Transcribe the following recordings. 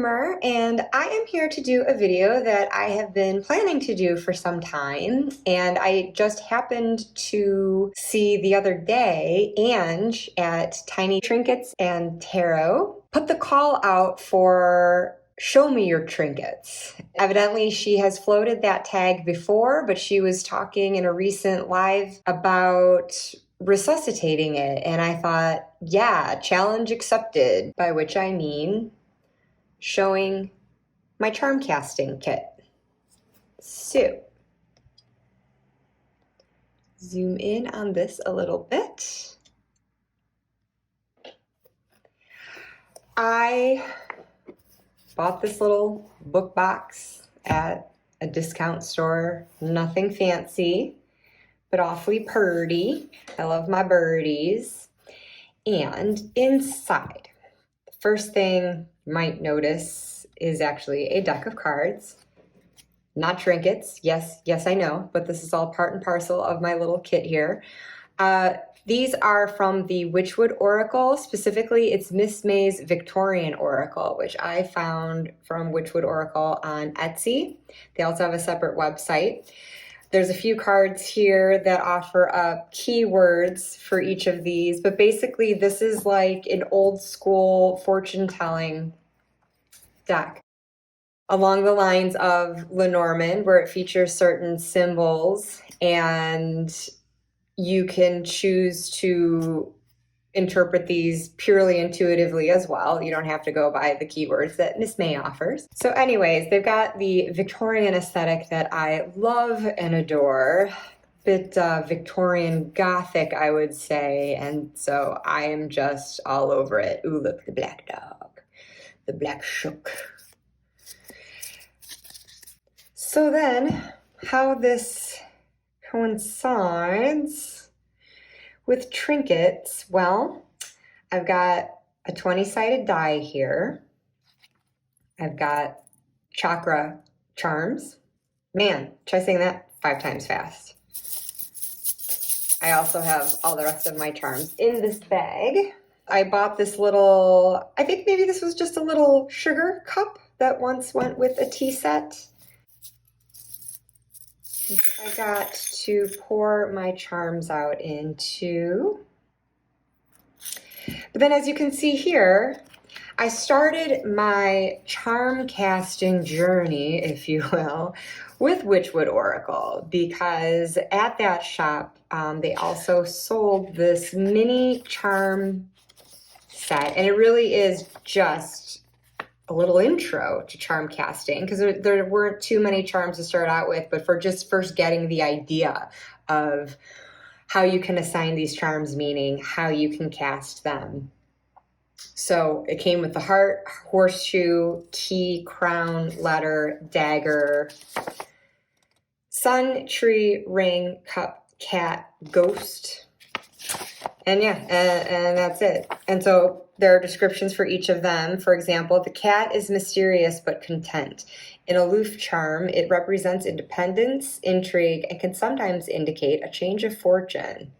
charmer, and I am here to do a video that I have been planning to do for some time, and I just happened to see the other day Ange at Tiny Trinkets and Tarot put the call out for show me your trinkets. Evidently, she has floated that tag before, but she was talking in a recent live about resuscitating it, and I thought, yeah, challenge accepted, by which I mean showing my charm casting kit. So, zoom in on this a little bit. I bought this little book box at a discount store, nothing fancy, but awfully purty. I love my birdies. And inside, the first thing you might notice is actually a deck of cards, not trinkets. Yes, I know, but this is all part and parcel of my little kit here. These are from the Witchwood Oracle. Specifically, it's Miss May's Victorian Oracle, which I found from Witchwood Oracle on Etsy. They also have a separate website. There's a few cards here that offer up keywords for each of these, but basically this is like an old school fortune-telling deck along the lines of Lenormand, where it features certain symbols and you can choose to interpret these purely intuitively as well. You don't have to go by the keywords that Miss May offers. So anyways, they've got the Victorian aesthetic that I love and adore. Bit Victorian Gothic, I would say. And so I am just all over it. Ooh, look, the black dog. The black shook. So then, how this coincides with trinkets, well, I've got a 20-sided die here. I've got chakra charms. Man, try saying that 5 times fast. I also have all the rest of my charms in this bag. I bought this little, I think maybe this was just a little sugar cup that once went with a tea set. I got to pour my charms out into. But then as you can see here, I started my charm casting journey, if you will, with Witchwood Oracle, because at that shop, they also sold this mini charm set, and it really is just a little intro to charm casting, because there weren't too many charms to start out with, but for just first getting the idea of how you can assign these charms meaning, how you can cast them. So it came with the heart, horseshoe, key, crown, letter, dagger, sun, tree, ring, cup, cat, ghost, and yeah, and that's it. And so there are descriptions for each of them. For example, the cat is mysterious but content. An aloof charm, it represents independence, intrigue, and can sometimes indicate a change of fortune.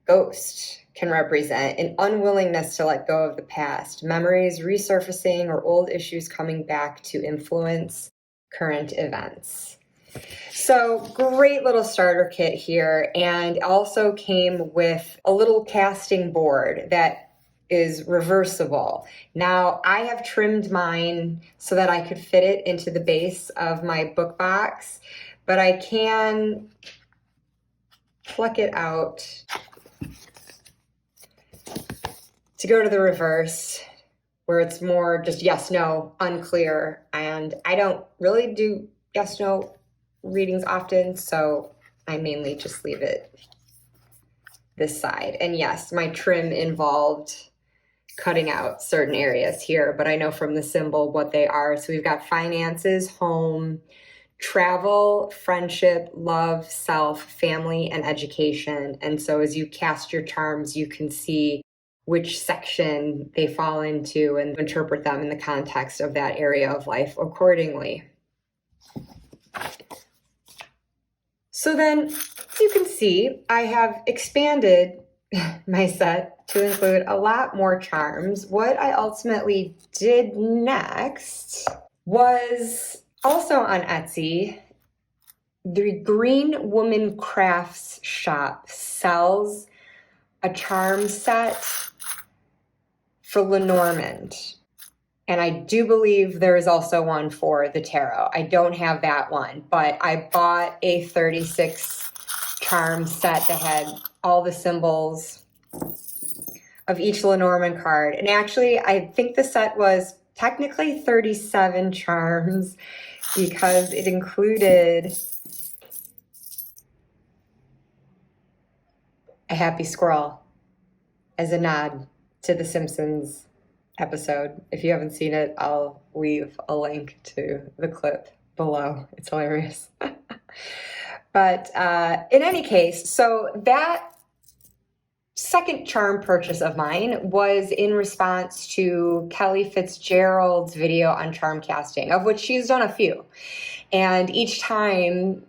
Ghost can represent an unwillingness to let go of the past, memories resurfacing, or old issues coming back to influence current events. So great little starter kit here, and also came with a little casting board that is reversible. Now I have trimmed mine so that I could fit it into the base of my book box, but I can pluck it out to go to the reverse, where it's more just yes, no, unclear, and I don't really do yes, no readings often, so I mainly just leave it this side. And yes, my trim involved cutting out certain areas here, but I know from the symbol what they are. So we've got finances, home, travel, friendship, love, self, family, and education. And so as you cast your charms, you can see which section they fall into and interpret them in the context of that area of life accordingly. So then, as you can see, I have expanded my set to include a lot more charms. What I ultimately did next was also on Etsy. The Green Woman Crafts shop sells a charm set for Lenormand. And I do believe there is also one for the tarot. I don't have that one, but I bought a 36 charm set that had all the symbols of each Lenormand card. And actually, I think the set was technically 37 charms because it included a happy squirrel as a nod to the Simpsons episode. If you haven't seen it, I'll leave a link to the clip below. It's hilarious. But in any case, so that second charm purchase of mine was in response to Kelly Fitzgerald's video on charm casting, of which she's done a few. And each time,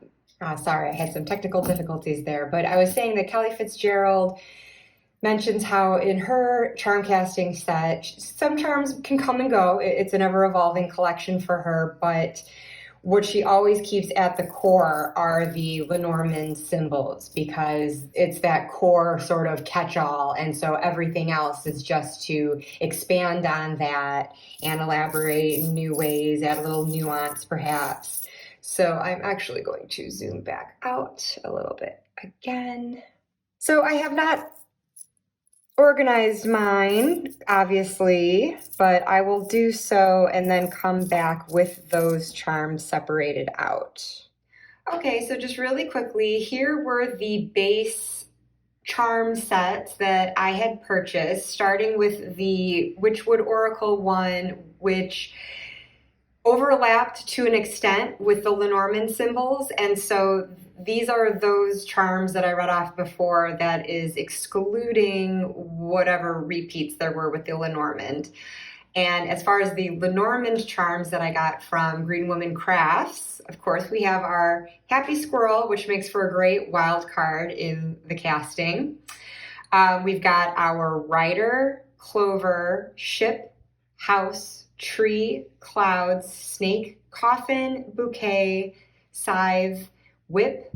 sorry, I had some technical difficulties there, but I was saying that Kelly Fitzgerald mentions how in her charm casting set, some charms can come and go. It's an ever-evolving collection for her, but what she always keeps at the core are the Lenormand symbols, because it's that core sort of catch-all, and so everything else is just to expand on that and elaborate in new ways, add a little nuance perhaps. So I'm actually going to zoom back out a little bit again. So I have not organized mine, obviously, but I will do so and then come back with those charms separated out. Okay, so just really quickly, here were the base charm sets that I had purchased, starting with the Witchwood Oracle one, which overlapped to an extent with the Lenormand symbols, and so these are those charms that I read off before that is excluding whatever repeats there were with the Lenormand. And as far as the Lenormand charms that I got from Green Woman Crafts, of course, we have our Happy Squirrel, which makes for a great wild card in the casting. We've got our Rider, Clover, Ship, House, Tree, Clouds, Snake, Coffin, Bouquet, Scythe, Whip,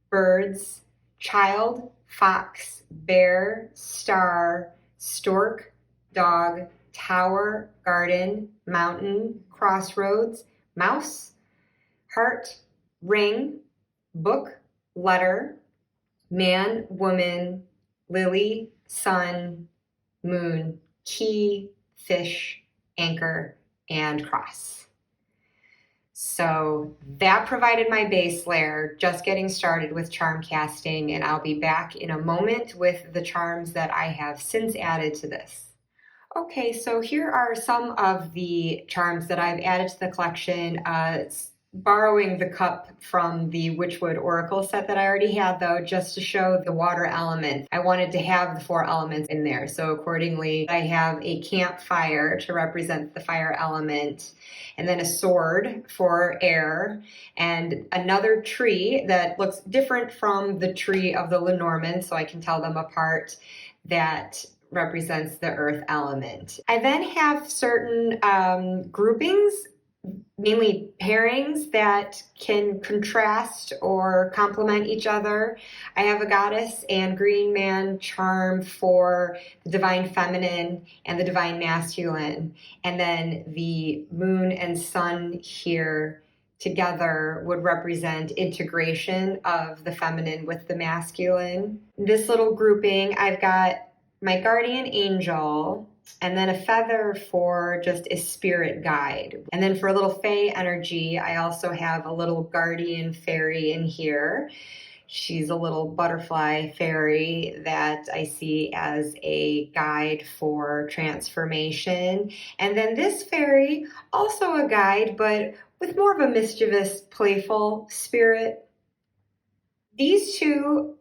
Birds, Child, Fox, Bear, Star, Stork, Dog, Tower, Garden, Mountain, Crossroads, Mouse, Heart, Ring, Book, Letter, Man, Woman, Lily, Sun, Moon, Key, Fish, Anchor, and Cross. So that provided my base layer, just getting started with charm casting, and I'll be back in a moment with the charms that I have since added to this. Okay, so here are some of the charms that I've added to the collection, borrowing the cup from the Witchwood Oracle set that I already had, though, just to show the water element. I wanted to have the 4 elements in there, so accordingly I have a campfire to represent the fire element, and then a sword for air, and another tree that looks different from the tree of the Lenormand, so I can tell them apart, that represents the earth element. I then have certain groupings, mainly pairings, that can contrast or complement each other. I have a goddess and green man charm for the divine feminine and the divine masculine. And then the moon and sun here together would represent integration of the feminine with the masculine. This little grouping, I've got my guardian angel, and then a feather for just a spirit guide. And then for a little fae energy, I also have a little guardian fairy in here. She's a little butterfly fairy that I see as a guide for transformation. And then this fairy, also a guide, but with more of a mischievous, playful spirit. These two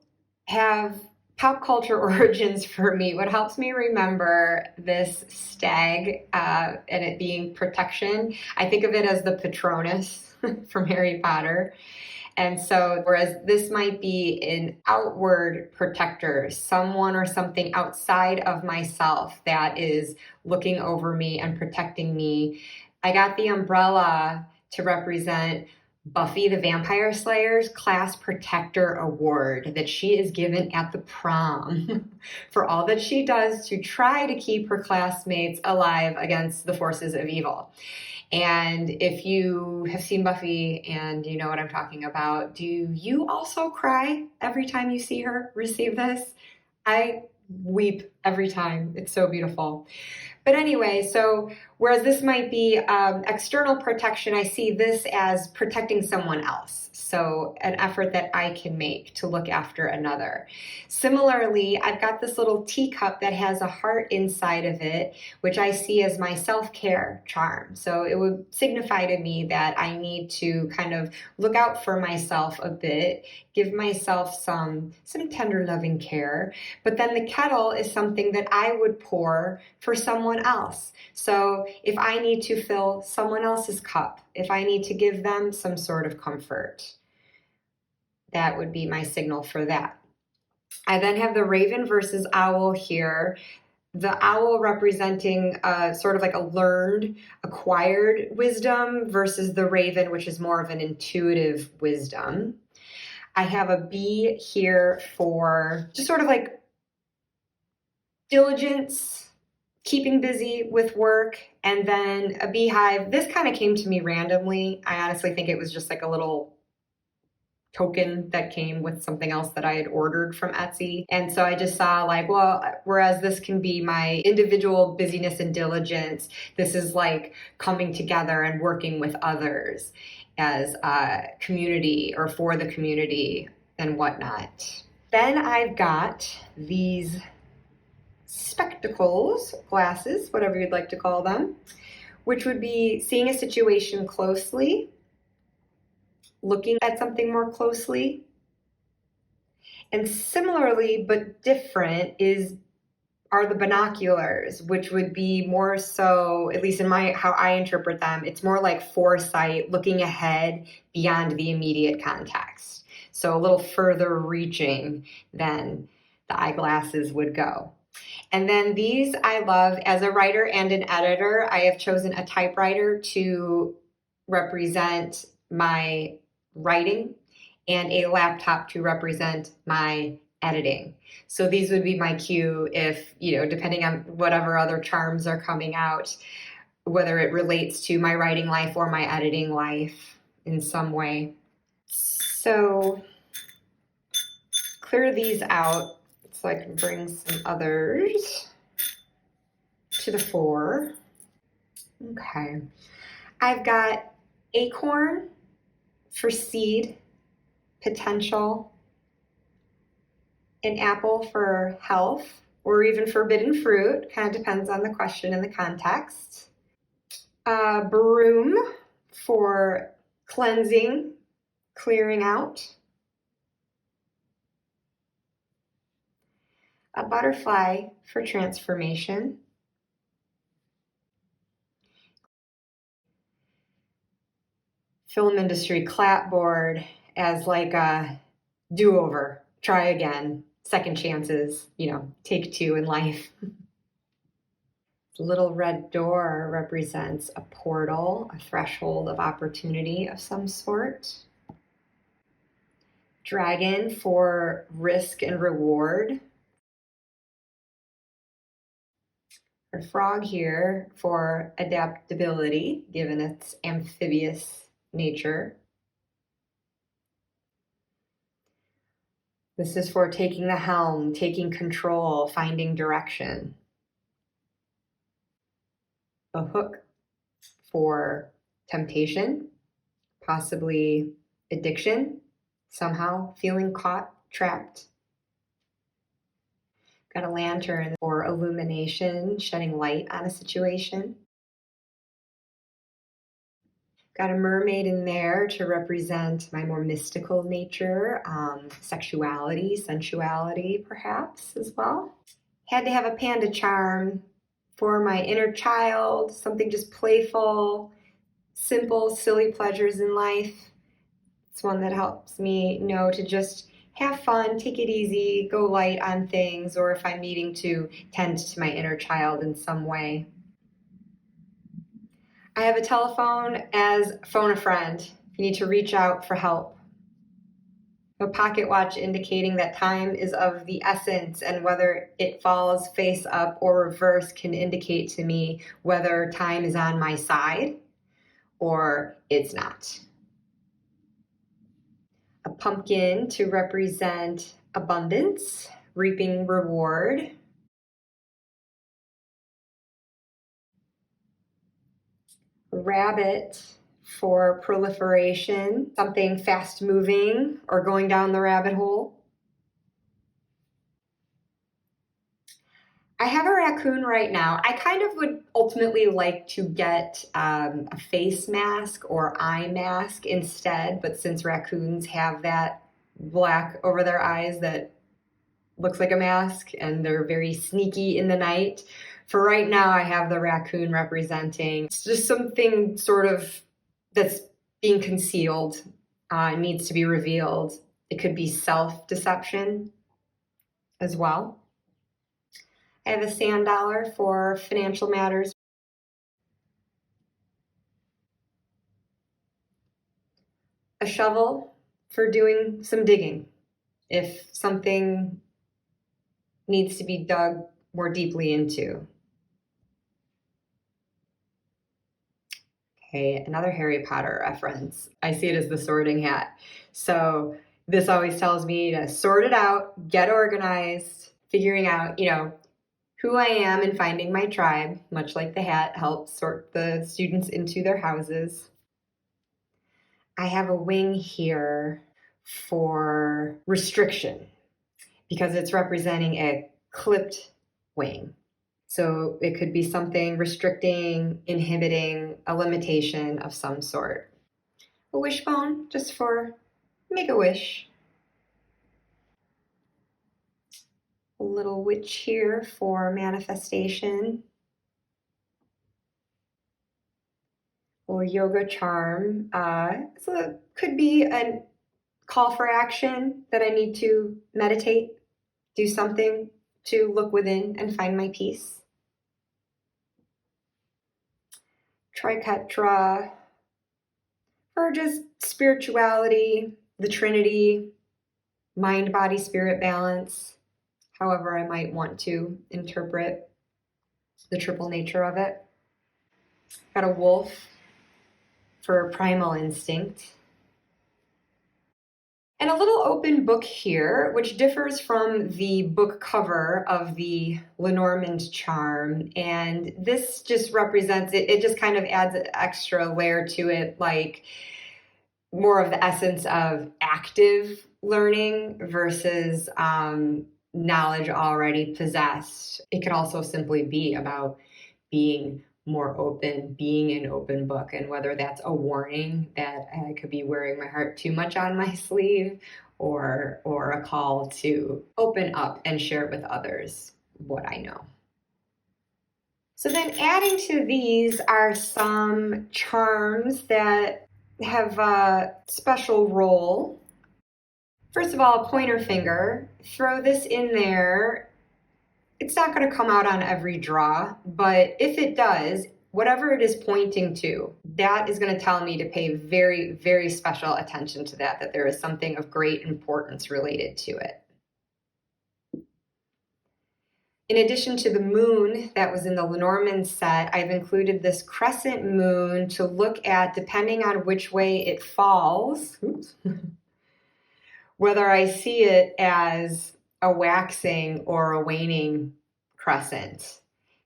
have pop culture origins for me. What helps me remember this stag and it being protection, I think of it as the Patronus from Harry Potter. And so, whereas this might be an outward protector, someone or something outside of myself that is looking over me and protecting me, I got the umbrella to represent Buffy the Vampire Slayer's Class Protector Award that she is given at the prom for all that she does to try to keep her classmates alive against the forces of evil. And if you have seen Buffy and you know what I'm talking about, do you also cry every time you see her receive this? I weep every time. It's so beautiful. But anyway, so whereas this might be external protection, I see this as protecting someone else. So an effort that I can make to look after another. Similarly, I've got this little teacup that has a heart inside of it, which I see as my self-care charm. So it would signify to me that I need to kind of look out for myself a bit, give myself some tender loving care. But then the kettle is something that I would pour for someone else. So if I need to fill someone else's cup, if I need to give them some sort of comfort, that would be my signal for that. I then have the raven versus owl here. The owl representing sort of like a learned, acquired wisdom versus the raven, which is more of an intuitive wisdom. I have a bee here for just sort of like diligence, keeping busy with work, and then a beehive. This kind of came to me randomly. I honestly think it was just like a little token that came with something else that I had ordered from Etsy. And so I just saw like, well, whereas this can be my individual busyness and diligence, this is like coming together and working with others as a community or for the community and whatnot. Then I've got these spectacles, glasses, whatever you'd like to call them, which would be seeing a situation closely, looking at something more closely. And similarly, but different, are the binoculars, which would be more so, at least in how I interpret them, it's more like foresight, looking ahead beyond the immediate context. So a little further reaching than the eyeglasses would go. And then these I love as a writer and an editor. I have chosen a typewriter to represent my writing and a laptop to represent my editing. So these would be my cue if, depending on whatever other charms are coming out, whether it relates to my writing life or my editing life in some way. So clear these out so I can bring some others to the fore. Okay. I've got acorn for seed, potential, an apple for health, or even forbidden fruit, kind of depends on the question and the context. Broom for cleansing, clearing out. A butterfly for transformation. Film industry clapboard as like a do-over, try again, second chances, take two in life. The little red door represents a portal, a threshold of opportunity of some sort. Dragon for risk and reward. A frog here for adaptability, given its amphibious nature. This is for taking the helm, taking control, finding direction. A hook for temptation, possibly addiction, somehow feeling caught, trapped. Got a lantern for illumination, shedding light on a situation. Got a mermaid in there to represent my more mystical nature, sexuality, sensuality, perhaps, as well. Had to have a panda charm for my inner child, something just playful, simple, silly pleasures in life. It's one that helps me know to just have fun, take it easy, go light on things, or if I'm needing to tend to my inner child in some way. I have a telephone as phone a friend if you need to reach out for help. A pocket watch indicating that time is of the essence, and whether it falls face up or reverse can indicate to me whether time is on my side or it's not. A pumpkin to represent abundance, reaping reward. A rabbit for proliferation, something fast moving or going down the rabbit hole. I have a raccoon right now. I kind of would ultimately like to get a face mask or eye mask instead, but since raccoons have that black over their eyes that looks like a mask and they're very sneaky in the night, for right now I have the raccoon representing just something sort of that's being concealed, needs to be revealed. It could be self-deception as well. I have a sand dollar for financial matters. A shovel for doing some digging if something needs to be dug more deeply into. Okay, another Harry Potter reference. I see it as the sorting hat. So this always tells me to sort it out, get organized, figuring out, who I am and finding my tribe, much like the hat helps sort the students into their houses. I have a wing here for restriction because it's representing a clipped wing. So it could be something restricting, inhibiting, a limitation of some sort. A wishbone, just for make a wish. A little witch here for manifestation. Or yoga charm. So it could be a call for action that I need to meditate, do something to look within and find my peace. Triquetra for just spirituality, the Trinity, mind, body, spirit balance, however I might want to interpret the triple nature of it. Got a wolf for primal instinct. And a little open book here, which differs from the book cover of the Lenormand charm. And this just represents it. It just kind of adds an extra layer to it, like more of the essence of active learning versus knowledge already possessed. It could also simply be about being more open, being an open book, and whether that's a warning that I could be wearing my heart too much on my sleeve, or a call to open up and share with others what I know. So then adding to these are some charms that have a special role. First of all, pointer finger. Throw this in there. It's not going to come out on every draw, but if it does, whatever it is pointing to, that is going to tell me to pay very, very special attention to that there is something of great importance related to it. In addition to the moon that was in the Lenormand set, I've included this crescent moon to look at, depending on which way it falls, whether I see it as a waxing or a waning crescent.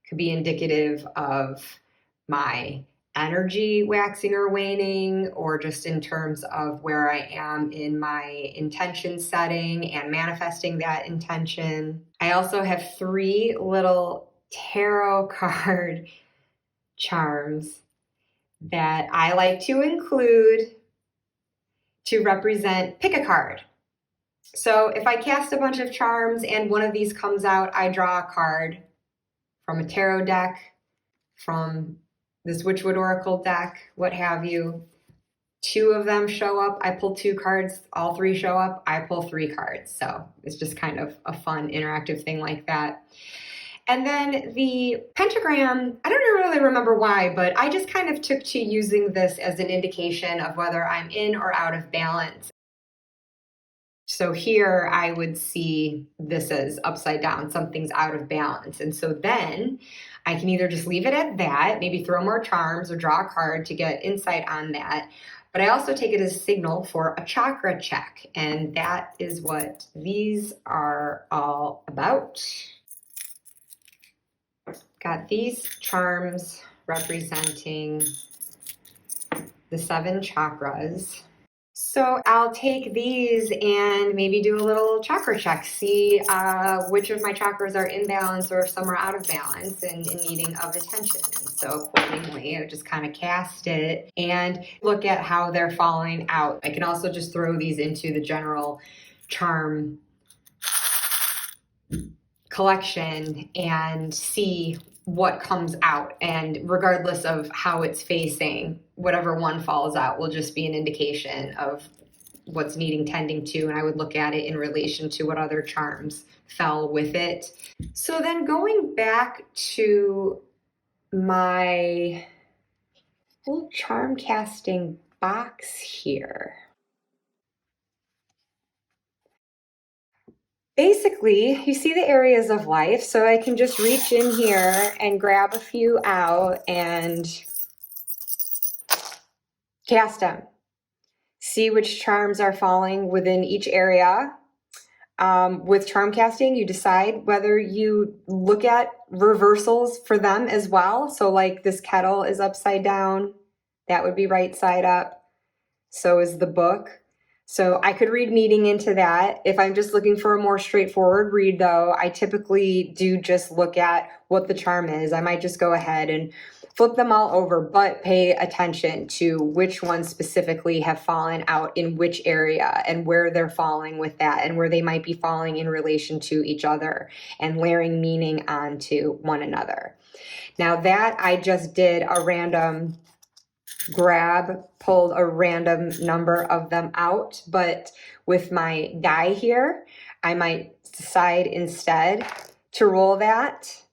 Could be indicative of my energy waxing or waning, or just in terms of where I am in my intention setting and manifesting that intention. I also have 3 little tarot card charms that I like to include to represent, pick a card. So if I cast a bunch of charms and one of these comes out, I draw a card from a tarot deck, from this Witchwood Oracle deck, what have you. 2 of them show up, I pull 2 cards. All 3 show up, I pull 3 cards. So it's just kind of a fun interactive thing like that. And then the pentagram, I don't really remember why, but I just kind of took to using this as an indication of whether I'm in or out of balance. So here I would see this as upside down, something's out of balance. And so then I can either just leave it at that, maybe throw more charms or draw a card to get insight on that. But I also take it as a signal for a chakra check. And that is what these are all about. Got these charms representing the 7 chakras. So I'll take these and maybe do a little chakra check, see which of my chakras are in balance or if some are out of balance and in needing of attention. And so accordingly, I just kind of cast it and look at how they're falling out. I can also just throw these into the general charm collection and see what comes out, and regardless of how it's facing, whatever one falls out will just be an indication of what's needing tending to, and I would look at it in relation to what other charms fell with it. So then going back to my little charm casting box here, basically, you see the areas of life, so I can just reach in here and grab a few out and cast them. See which charms are falling within each area. With charm casting, you decide whether you look at reversals for them as well. So like this kettle is upside down, that would be right side up. So is the book. So I could read meaning into that. If I'm just looking for a more straightforward read though, I typically do just look at what the charm is. I might just go ahead and flip them all over, but pay attention to which ones specifically have fallen out in which area and where they're falling with that and where they might be falling in relation to each other and layering meaning onto one another. Now that I just did a random grab, pulled a random number of them out, but with my die here, I might decide instead to roll that.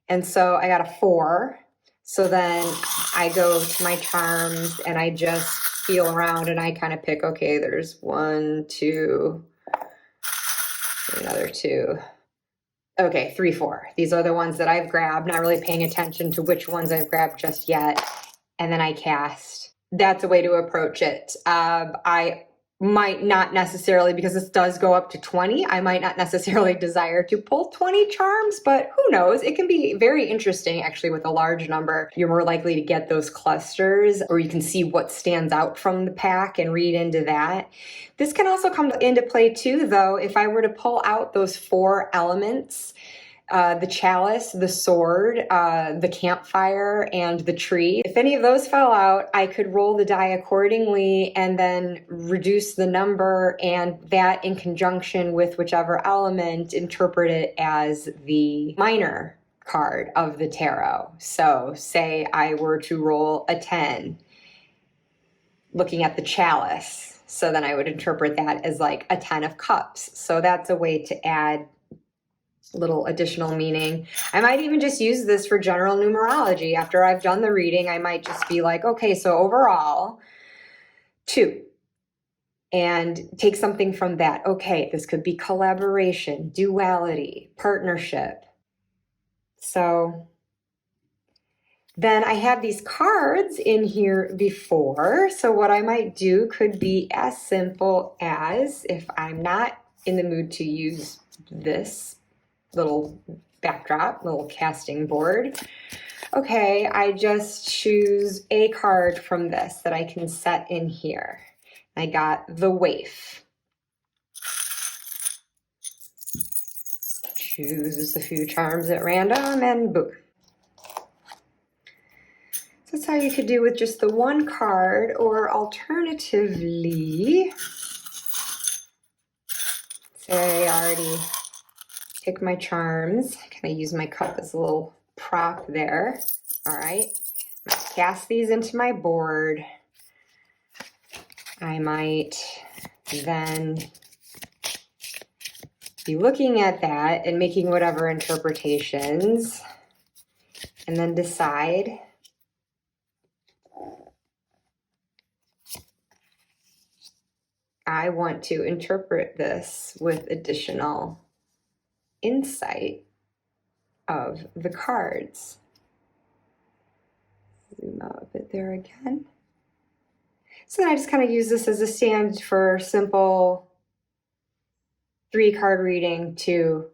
And so I got a 4. So then I go to my charms and I just feel around and I kind of pick, okay, there's 1, 2, another 2. Okay, 3, 4. These are the ones that I've grabbed, not really paying attention to which ones I've grabbed just yet. And then I cast. That's a way to approach it. I might not necessarily, because this does go up to 20, I might not necessarily desire to pull 20 charms, but who knows? It can be very interesting actually with a large number. You're more likely to get those clusters, or you can see what stands out from the pack and read into that. This can also come into play too, though, if I were to pull out those 4 elements, the chalice, the sword, the campfire, and the tree. If any of those fell out, I could roll the die accordingly and then reduce the number, and that in conjunction with whichever element, interpret it as the minor card of the tarot. So say I were to roll a 10, looking at the chalice. So then I would interpret that as like a 10 of cups. So that's a way to add little additional meaning. I might even just use this for general numerology. After I've done the reading, I might just be like, okay, so overall 2, and take something from that. Okay, this could be collaboration, duality, partnership. So then I have these cards in here before. So what I might do could be as simple as, if I'm not in the mood to use this little backdrop, little casting board. Okay, I just choose a card from this that I can set in here. I got the waif. Choose a few charms at random and boom. So that's how you could do with just the one card, or alternatively, say I already pick my charms. Can I use my cup as a little prop there? All right, cast these into my board. I might then be looking at that and making whatever interpretations, and then decide I want to interpret this with additional insight of the cards. Zoom out a bit there again. So then I just kind of use this as a stand for simple 3-card reading to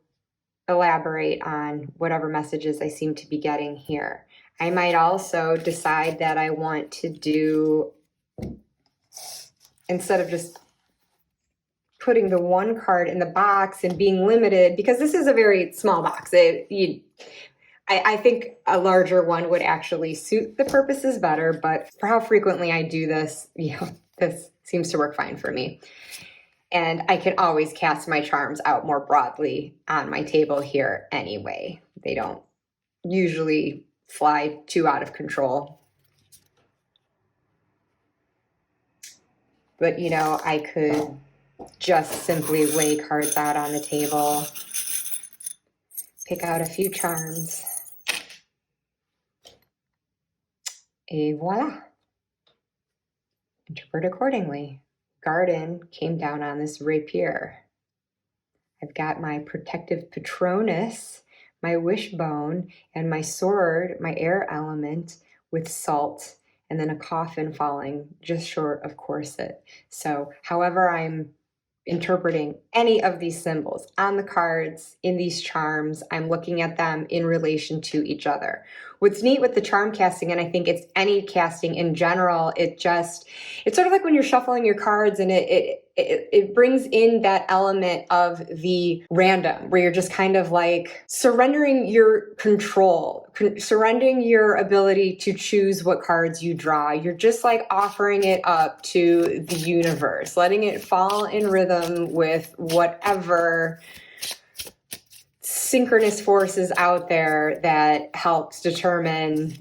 elaborate on whatever messages I seem to be getting here. I might also decide that I want to do, instead of just putting the 1 card in the box and being limited, because this is a very small box. I think a larger one would actually suit the purposes better, but for how frequently I do this, this seems to work fine for me. And I can always cast my charms out more broadly on my table here anyway. They don't usually fly too out of control. But, I could just simply lay cards out on the table, pick out a few charms, et voila. Interpret accordingly. Garden came down on this rapier. I've got my protective Patronus, my wishbone, and my sword, my air element, with salt, and then a coffin falling just short of corset. So however I'm interpreting any of these symbols on the cards, in these charms, I'm looking at them in relation to each other. What's neat with the charm casting, and I think it's any casting in general, it's sort of like when you're shuffling your cards, and it brings in that element of the random, where you're just kind of like surrendering your control, surrendering your ability to choose what cards you draw. You're just like offering it up to the universe, letting it fall in rhythm with whatever synchronous forces out there that helps determine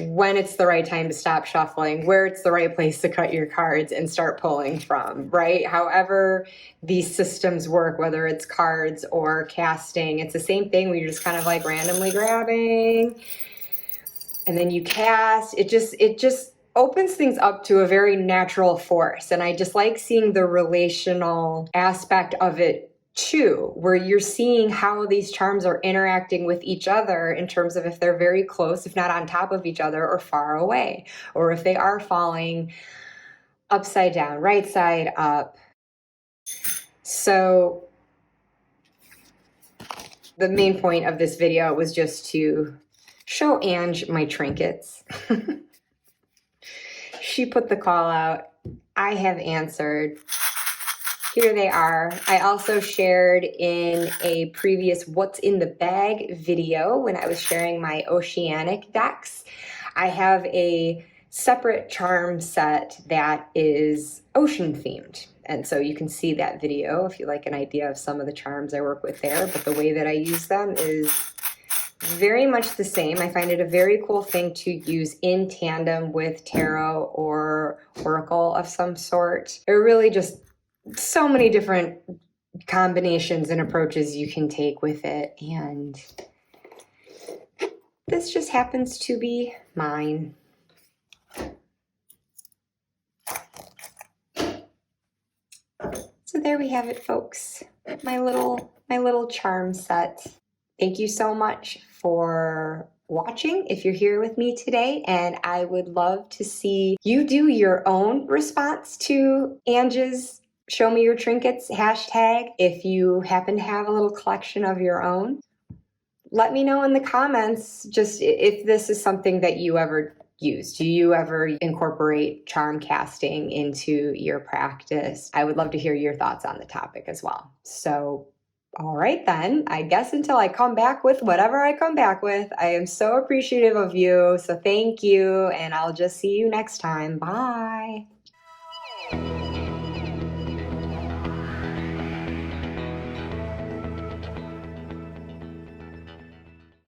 when it's the right time to stop shuffling, where it's the right place to cut your cards and start pulling from, right? However these systems work, whether it's cards or casting, it's the same thing where you're just kind of like randomly grabbing and then you cast. It just opens things up to a very natural force. And I just like seeing the relational aspect of it too, where you're seeing how these charms are interacting with each other in terms of if they're very close, if not on top of each other, or far away, or if they are falling upside down, right side up. So the main point of this video was just to show Ange my trinkets. She put the call out. I have answered. Here they are. I also shared in a previous What's in the Bag video when I was sharing my Oceanic decks. I have a separate charm set that is ocean themed. And so you can see that video if you like an idea of some of the charms I work with there. But the way that I use them is very much the same. I find it a very cool thing to use in tandem with tarot or oracle of some sort. It really just so many different combinations and approaches you can take with it, and this just happens to be mine. So there we have it, folks. My little charm set. Thank you so much for watching if you're here with me today, and I would love to see you do your own response to Ange's Show Me Your Trinkets hashtag if you happen to have a little collection of your own. Let me know in the comments just if this is something that you ever use. Do you ever incorporate charm casting into your practice? I would love to hear your thoughts on the topic as well. So, all right then, I guess until I come back with whatever I come back with, I am so appreciative of you. So thank you, and I'll just see you next time. Bye.